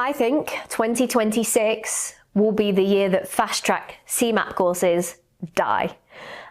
I think 2026 will be the year that fast-track CeMAP courses die.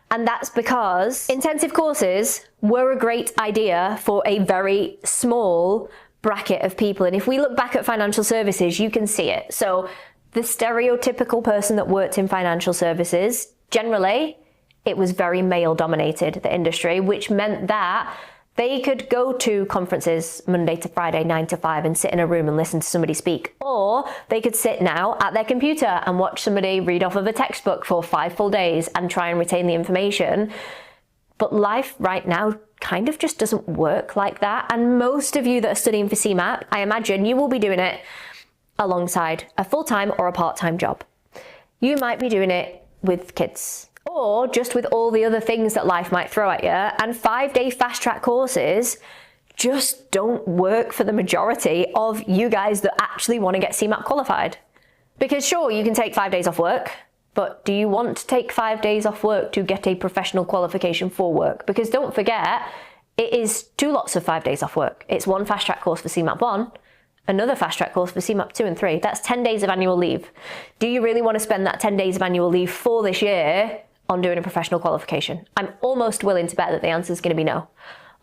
And that's because intensive courses were a great idea for a very small bracket of people. And if we look back at financial services, you can see it. So the stereotypical person that worked in financial services, generally, it was very male-dominated, the industry, which meant that they could go to conferences Monday to Friday, 9 to 5, and sit in a room and listen to somebody speak. Or they could sit now at their computer and watch somebody read off of a textbook for 5 full days and try and retain the information. But life right now kind of just doesn't work like that. And most of you that are studying for CeMAP, I imagine you will be doing it alongside a full-time or a part-time job. You might be doing it with kids, or just with all the other things that life might throw at you. And 5-day fast-track courses just don't work for the majority of you guys that actually want to get CeMAP qualified. Because sure, you can take 5 days off work, but do you want to take 5 days off work to get a professional qualification for work? Because don't forget, it is 2 lots of 5 days off work. It's 1 fast-track course for CeMAP 1, another fast-track course for CeMAP 2 and 3. That's 10 days of annual leave. Do you really want to spend that 10 days of annual leave for this year on doing a professional qualification? I'm almost willing to bet that the answer is going to be no.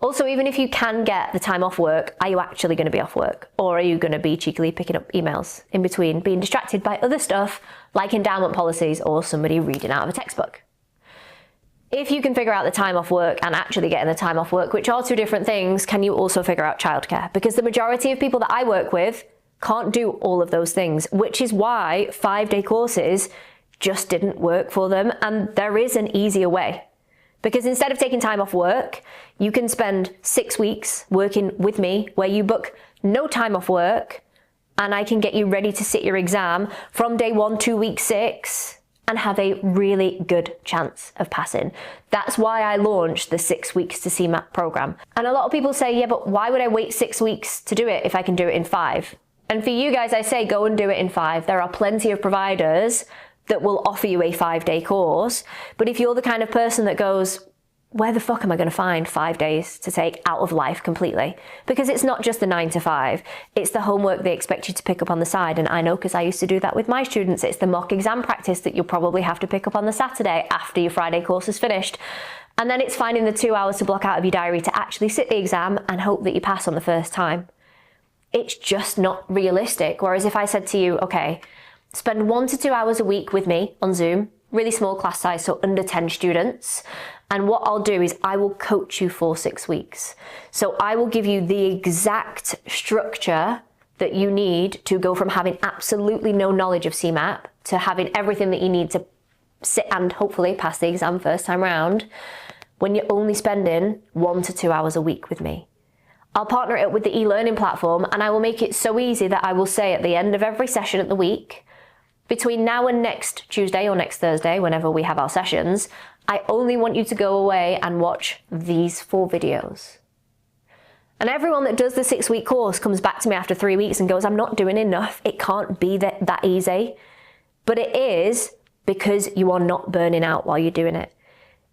Also, even if you can get the time off work, are you actually going to be off work? Or are you going to be cheekily picking up emails in between, being distracted by other stuff like endowment policies or somebody reading out of a textbook? If you can figure out the time off work and actually getting the time off work, which are 2 different things, can you also figure out childcare? Because the majority of people that I work with can't do all of those things, which is why 5-day courses just didn't work for them. And there is an easier way. Because instead of taking time off work, you can spend 6 weeks working with me where you book no time off work, and I can get you ready to sit your exam from day 1 to week 6 and have a really good chance of passing. That's why I launched the 6 weeks to CeMAP program. And a lot of people say, yeah, but why would I wait 6 weeks to do it if I can do it in 5? And for you guys, I say go and do it in 5. There are plenty of providers that will offer you a 5-day course. But if you're the kind of person that goes, where the fuck am I going to find 5 days to take out of life completely? Because it's not just the 9 to 5, it's the homework they expect you to pick up on the side. And I know, because I used to do that with my students, it's the mock exam practice that you'll probably have to pick up on the Saturday after your Friday course is finished. And then it's finding the 2 hours to block out of your diary to actually sit the exam and hope that you pass on the first time. It's just not realistic. Whereas if I said to you, okay, spend 1 to 2 hours a week with me on Zoom, really small class size, so under 10 students. And what I'll do is I will coach you for 6 weeks. So I will give you the exact structure that you need to go from having absolutely no knowledge of CeMAP to having everything that you need to sit and hopefully pass the exam first time round when you're only spending 1 to 2 hours a week with me. I'll partner it up with the e-learning platform, and I will make it so easy that I will say at the end of every session of the week, between now and next Tuesday or next Thursday, whenever we have our sessions, I only want you to go away and watch these 4 videos. And everyone that does the 6-week course comes back to me after 3 weeks and goes, I'm not doing enough. It can't be that easy. But it is, because you are not burning out while you're doing it.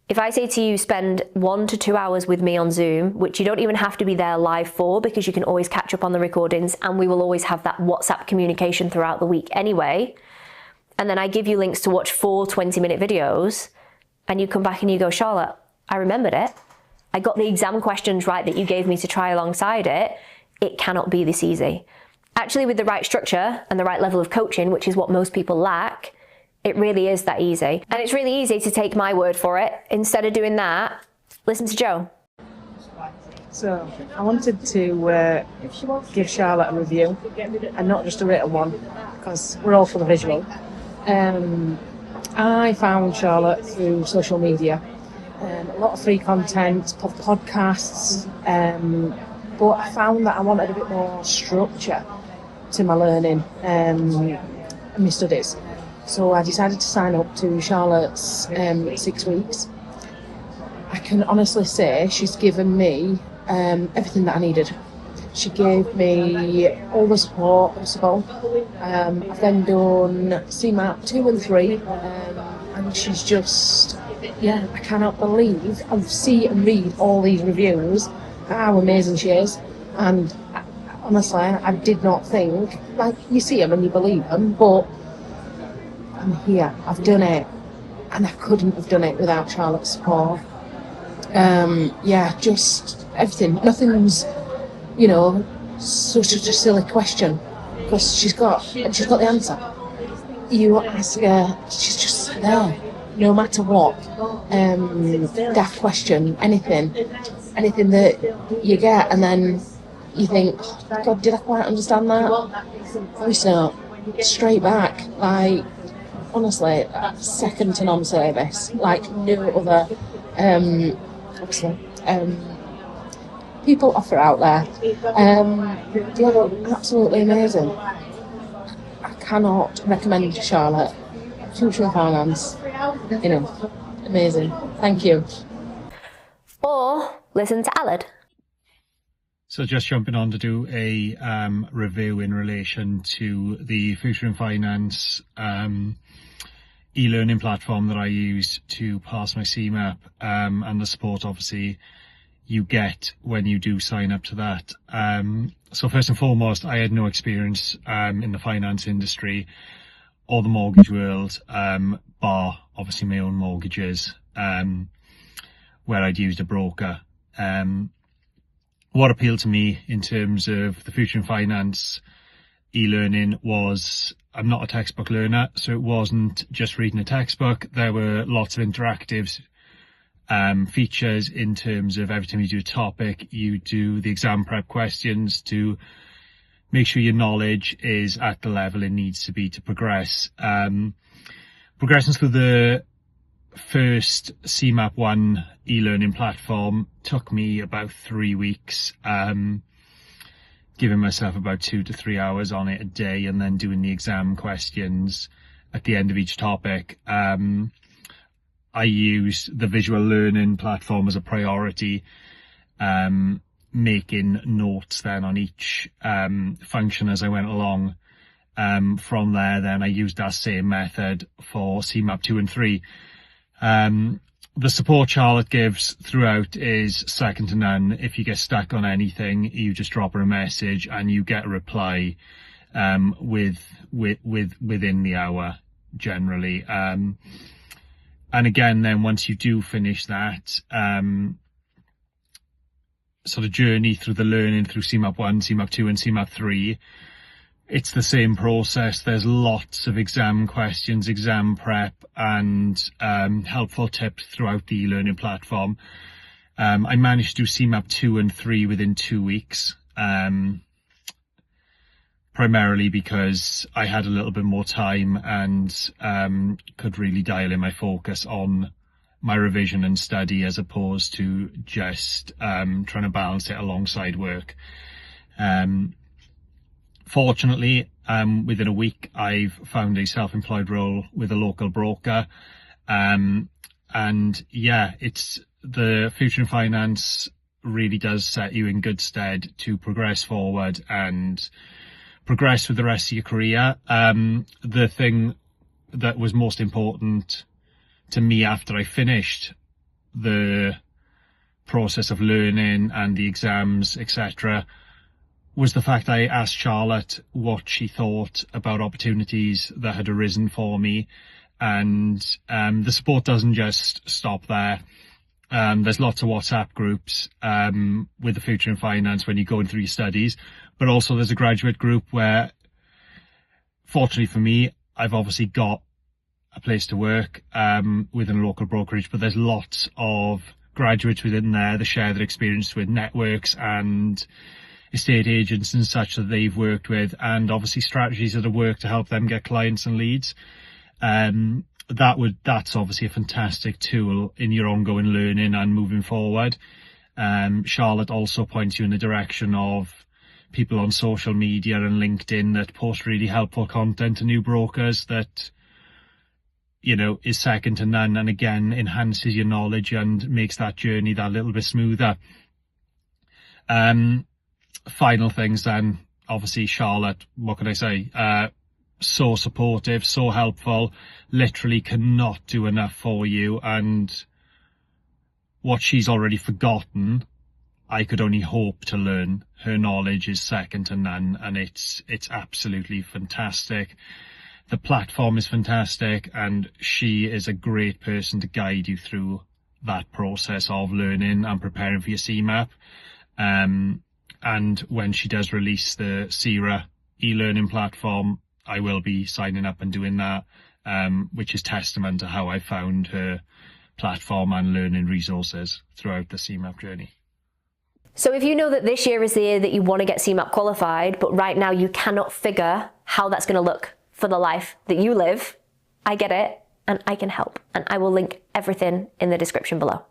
If I say to you, spend 1 to 2 hours with me on Zoom, which you don't even have to be there live for, because you can always catch up on the recordings, and we will always have that WhatsApp communication throughout the week anyway. And then I give you links to watch 4 20-minute videos, and you come back and you go, Charlotte, I remembered it. I got the exam questions right that you gave me to try alongside it. It cannot be this easy. Actually, with the right structure and the right level of coaching, which is what most people lack, it really is that easy. And it's really easy to take my word for it. Instead of doing that, listen to Joe. So I wanted to give Charlotte a review, and not just a written one, because we're all for the visual. I found Charlotte through social media, a lot of free content, podcasts, but I found that I wanted a bit more structure to my learning and my studies. So I decided to sign up to Charlotte's 6 weeks. I can honestly say she's given me everything that I needed. She gave me all the support possible. I've then done CeMAP 2 and 3, and she's just, I cannot believe, I see and read all these reviews, how amazing she is. And Honestly, I did not think, like, you see them and you believe them, but I'm here, I've done it, and I couldn't have done it without Charlotte's support. Yeah, just everything. Nothing's, such a silly question, because she's got the answer. You ask her, she's just there, no matter what. Daft question, anything that you get, and then you think, oh, God, did I quite understand that? Voice note, straight back, like, honestly, second to non-service, like no other, obviously, people offer out there. Yeah, absolutely amazing. I cannot recommend Charlotte. Future and Finance, amazing. Thank you. Or listen to Aled. So just jumping on to do a review in relation to the Future in Finance e-learning platform that I use to pass my CeMAP, and the support obviously you get when you do sign up to that. So first and foremost, I had no experience in the finance industry or the mortgage world, bar obviously my own mortgages, where I'd used a broker. What appealed to me in terms of the Future in Finance e-learning was, I'm not a textbook learner, so it wasn't just reading a textbook. There were lots of interactive features in terms of every time you do a topic, you do the exam prep questions to make sure your knowledge is at the level it needs to be to progress. Progressing through the first CeMAP 1 e-learning platform took me about 3 weeks, giving myself about 2 to 3 hours on it a day, and then doing the exam questions at the end of each topic. I used the visual learning platform as a priority, making notes then on each function as I went along. From there then I used that same method for CeMAP 2 and 3. The support Charlotte gives throughout is second to none. If you get stuck on anything, you just drop her a message and you get a reply within the hour generally. And again, then once you do finish that sort of journey through the learning through CeMAP 1, CeMAP 2 and CeMAP 3, it's the same process. There's lots of exam questions, exam prep, and helpful tips throughout the e-learning platform. I managed to do CeMAP 2 and 3 within 2 weeks, primarily because I had a little bit more time and could really dial in my focus on my revision and study as opposed to just trying to balance it alongside work. Fortunately, within a week, I've found a self-employed role with a local broker. And yeah, it's the Future in Finance really does set you in good stead to progress forward and progress with the rest of your career. The thing that was most important to me after I finished the process of learning and the exams, etc., was the fact I asked Charlotte what she thought about opportunities that had arisen for me. And the support doesn't just stop there. There's lots of WhatsApp groups with the Future in Finance when you're going through your studies, but also there's a graduate group where, fortunately for me, I've obviously got a place to work within a local brokerage, but there's lots of graduates within there that share their experience with networks and estate agents and such that they've worked with, and obviously strategies that have worked to help them get clients and leads. That's obviously a fantastic tool in your ongoing learning and moving forward. Charlotte also points you in the direction of people on social media and LinkedIn that post really helpful content to new brokers that, is second to none, and again enhances your knowledge and makes that journey that little bit smoother. Final things then, obviously Charlotte, what can I say, so supportive, so helpful, literally cannot do enough for you, and what she's already forgotten I could only hope to learn. Her knowledge is second to none, and it's absolutely fantastic. The platform is fantastic, and she is a great person to guide you through that process of learning and preparing for your CeMAP. And when she does release the CERA e-learning platform, I will be signing up and doing that, which is testament to how I found her platform and learning resources throughout the CeMAP journey. So if you know that this year is the year that you want to get CeMAP qualified, but right now you cannot figure how that's going to look for the life that you live, I get it, and I can help. And I will link everything in the description below.